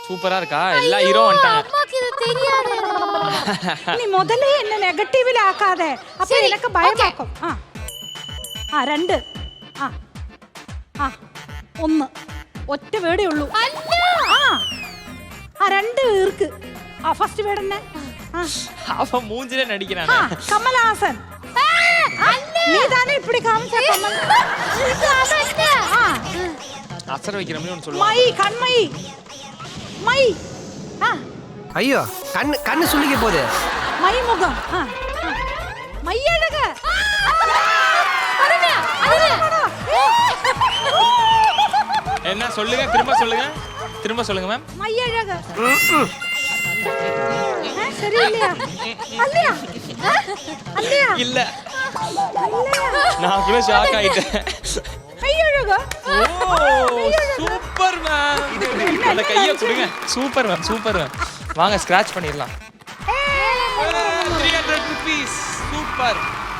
சூப்பரா இருக்கா? எல்லா ஹீரோ வந்துட்டாங்க. அம்மாக்கு இது தெரியாது. നീ മുതലേ എന്നെ നെഗറ്റീവിലാക്കാതെ അപ്പൊ എനിക്ക് ഭയമാക്കും. ആ രണ്ട് ആ ഒന്ന് ഒറ്റ വേടേ ഉള്ളൂ. ആ രണ്ട് പേർക്ക് ആ ഫസ്റ്റ് വേർഡ് തന്നെ. அவன் மூஞ்சிலே நடிக்கிறானே. കമലഹാസൻ. നീ தானே இப்படி காமிச்ச கமல். அசர வைக்கிறமே ஒன்னு சொல்லுவாங்க. மை கண்மை மை. ஐயோ கண்ணு சுளிக்க போகுது. மை முகம். மை அழக. என்ன சொல்லுங்க, திரும்ப சொல்லுங்க, திரும்ப சொல்லுங்க மேம். மை அழக. சரி இல்லையா? அல்லையா? அல்லையா? இல்ல. நான் கூட ஷாக் ஆயிட்டேன். மை அழக. Super ma'am. அந்த கையை கொடுங்க. Super ma'am, super ma'am. வாங்க ஸ்கிராட்ச் பண்ணிடலாம். 300 rupees. சூப்பர்.